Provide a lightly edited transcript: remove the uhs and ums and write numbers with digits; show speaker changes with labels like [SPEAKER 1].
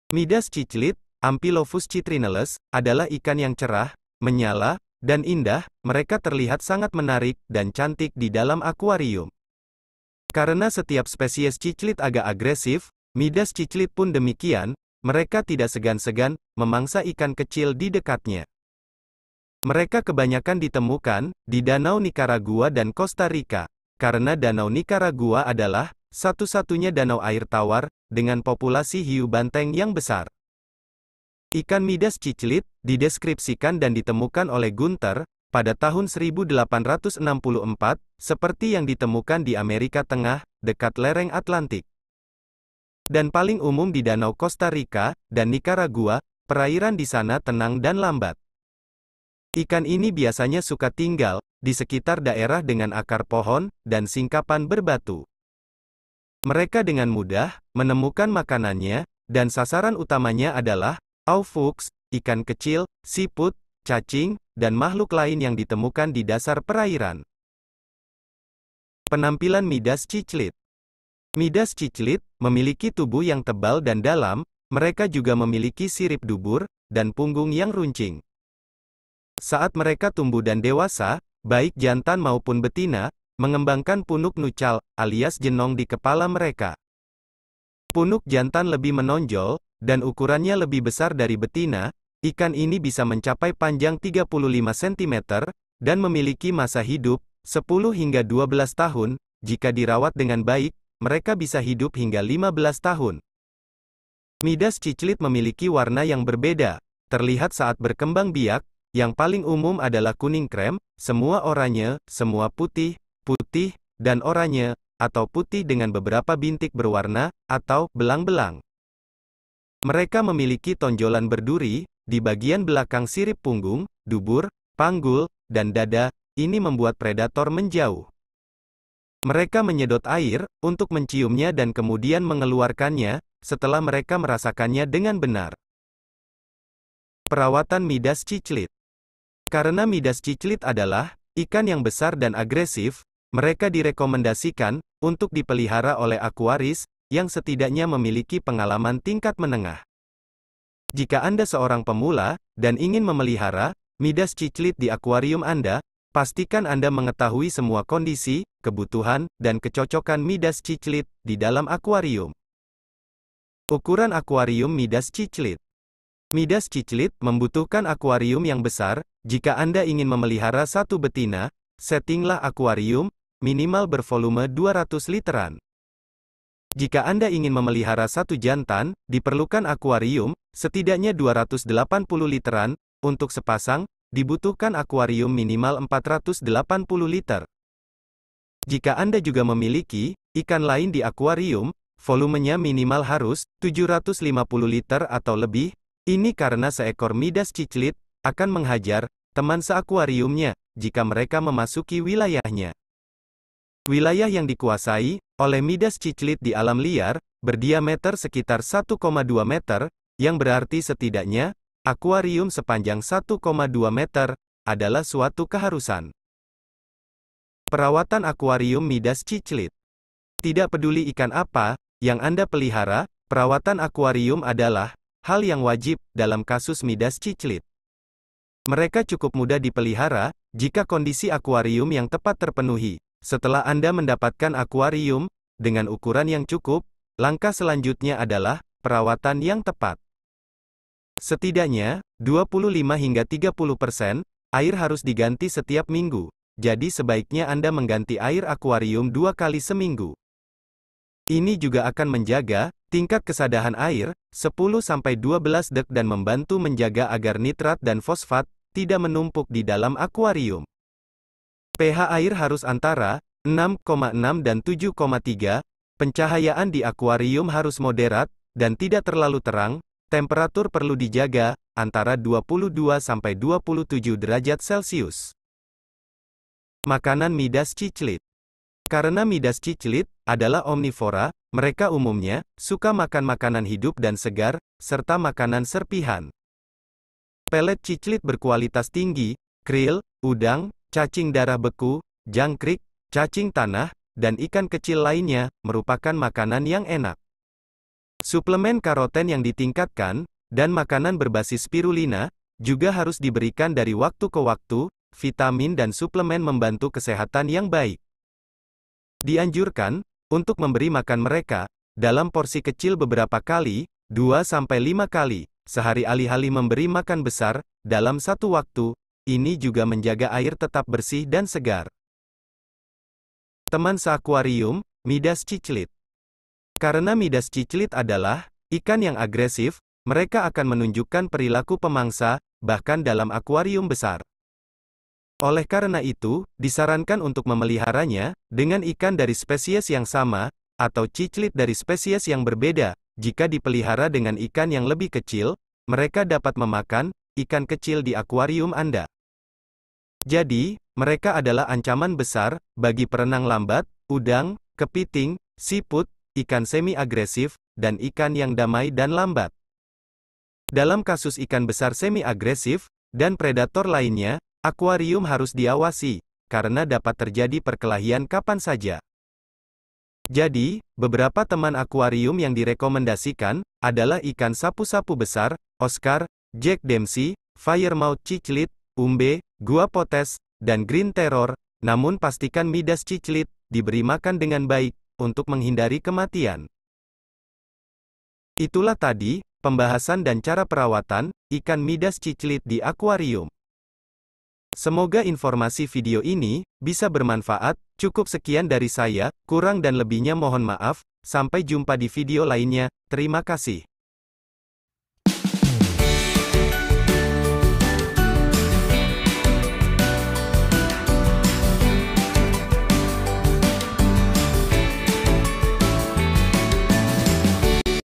[SPEAKER 1] Midas ciclit, Amphilophus citrinellus, adalah ikan yang cerah, menyala, dan indah. Mereka terlihat sangat menarik dan cantik di dalam akuarium. Karena setiap spesies ciclit agak agresif, Midas ciclit pun demikian. Mereka tidak segan-segan memangsa ikan kecil di dekatnya. Mereka kebanyakan ditemukan di Danau Nicaragua dan Costa Rica, karena Danau Nicaragua adalah satu-satunya danau air tawar dengan populasi hiu banteng yang besar. Ikan Midas ciclit dideskripsikan dan ditemukan oleh Gunther pada tahun 1864, seperti yang ditemukan di Amerika Tengah, dekat lereng Atlantik. Dan paling umum di Danau Costa Rica dan Nicaragua. Perairan di sana tenang dan lambat. Ikan ini biasanya suka tinggal di sekitar daerah dengan akar pohon dan singkapan berbatu. Mereka dengan mudah menemukan makanannya, dan sasaran utamanya adalah Aufuchs, ikan kecil, siput, cacing, dan makhluk lain yang ditemukan di dasar perairan. Penampilan Midas ciclit. Midas ciclit memiliki tubuh yang tebal dan dalam. Mereka juga memiliki sirip dubur dan punggung yang runcing. Saat mereka tumbuh dan dewasa, baik jantan maupun betina mengembangkan punuk nuchal alias jenong di kepala mereka. Punuk jantan lebih menonjol dan ukurannya lebih besar dari betina. Ikan ini bisa mencapai panjang 35 cm dan memiliki masa hidup 10 hingga 12 tahun. Jika dirawat dengan baik, mereka bisa hidup hingga 15 tahun. Midas ciclit memiliki warna yang berbeda, terlihat saat berkembang biak. Yang paling umum adalah kuning krem, semua oranye, semua putih, putih, dan oranye, atau putih dengan beberapa bintik berwarna, atau belang-belang. Mereka memiliki tonjolan berduri di bagian belakang sirip punggung, dubur, panggul, dan dada. Ini membuat predator menjauh. Mereka menyedot air untuk menciumnya dan kemudian mengeluarkannya setelah mereka merasakannya dengan benar. Perawatan Midas ciclit. Karena Midas ciclit adalah ikan yang besar dan agresif, mereka direkomendasikan untuk dipelihara oleh akuaris yang setidaknya memiliki pengalaman tingkat menengah. Jika Anda seorang pemula dan ingin memelihara Midas ciclit di akuarium Anda, pastikan Anda mengetahui semua kondisi, kebutuhan, dan kecocokan Midas ciclit di dalam akuarium. Ukuran akuarium Midas ciclit. Midas ciclit membutuhkan akuarium yang besar. Jika Anda ingin memelihara satu betina, settinglah akuarium minimal bervolume 200 literan. Jika Anda ingin memelihara satu jantan, diperlukan akuarium setidaknya 280 literan. Untuk sepasang, dibutuhkan akuarium minimal 480 liter. Jika Anda juga memiliki ikan lain di akuarium, volumenya minimal harus 750 liter atau lebih. Ini karena seekor Midas ciclit akan menghajar teman seakuariumnya jika mereka memasuki wilayahnya. Wilayah yang dikuasai oleh Midas ciclit di alam liar berdiameter sekitar 1,2 meter, yang berarti setidaknya akuarium sepanjang 1,2 meter adalah suatu keharusan. Perawatan akuarium Midas ciclit. Tidak peduli ikan apa yang Anda pelihara, perawatan akuarium adalah hal yang wajib dalam kasus Midas ciclit. Mereka cukup mudah dipelihara jika kondisi akuarium yang tepat terpenuhi. Setelah Anda mendapatkan akuarium dengan ukuran yang cukup, langkah selanjutnya adalah perawatan yang tepat. Setidaknya 25 hingga 30% air harus diganti setiap minggu. Jadi sebaiknya Anda mengganti air akuarium 2 kali seminggu. Ini juga akan menjaga tingkat kesadahan air 10-12 dek dan membantu menjaga agar nitrat dan fosfat tidak menumpuk di dalam akuarium. pH air harus antara 6,6 dan 7,3. Pencahayaan di akuarium harus moderat dan tidak terlalu terang. Temperatur perlu dijaga antara 22-27 derajat Celcius. Makanan Midas ciclit. Karena Midas ciclit adalah omnivora, mereka umumnya suka makan makanan hidup dan segar, serta makanan serpihan. Pelet ciclit berkualitas tinggi, krill, udang, cacing darah beku, jangkrik, cacing tanah, dan ikan kecil lainnya merupakan makanan yang enak. Suplemen karoten yang ditingkatkan, dan makanan berbasis spirulina, juga harus diberikan dari waktu ke waktu. Vitamin dan suplemen membantu kesehatan yang baik. Dianjurkan untuk memberi makan mereka dalam porsi kecil beberapa kali, 2-5 kali sehari alih-alih memberi makan besar dalam satu waktu. Ini juga menjaga air tetap bersih dan segar. Teman seakuarium, Midas ciclit. Karena Midas ciclit adalah ikan yang agresif, mereka akan menunjukkan perilaku pemangsa, bahkan dalam akuarium besar. Oleh karena itu, disarankan untuk memeliharanya dengan ikan dari spesies yang sama, atau ciclit dari spesies yang berbeda. Jika dipelihara dengan ikan yang lebih kecil, mereka dapat memakan ikan kecil di akuarium Anda. Jadi, mereka adalah ancaman besar bagi perenang lambat, udang, kepiting, siput, ikan semi-agresif, dan ikan yang damai dan lambat. Dalam kasus ikan besar semi-agresif, dan predator lainnya, akuarium harus diawasi, karena dapat terjadi perkelahian kapan saja. Jadi, beberapa teman akuarium yang direkomendasikan, adalah ikan sapu-sapu besar, Oscar, Jack Dempsey, Firemouth ciclit, umbe, gua potes, dan green terror, namun pastikan Midas ciclit, diberi makan dengan baik, untuk menghindari kematian. Itulah tadi, pembahasan dan cara perawatan, ikan Midas ciclit di akuarium. Semoga informasi video ini, bisa bermanfaat. Cukup sekian dari saya, kurang dan lebihnya mohon maaf. Sampai jumpa di video lainnya, terima kasih.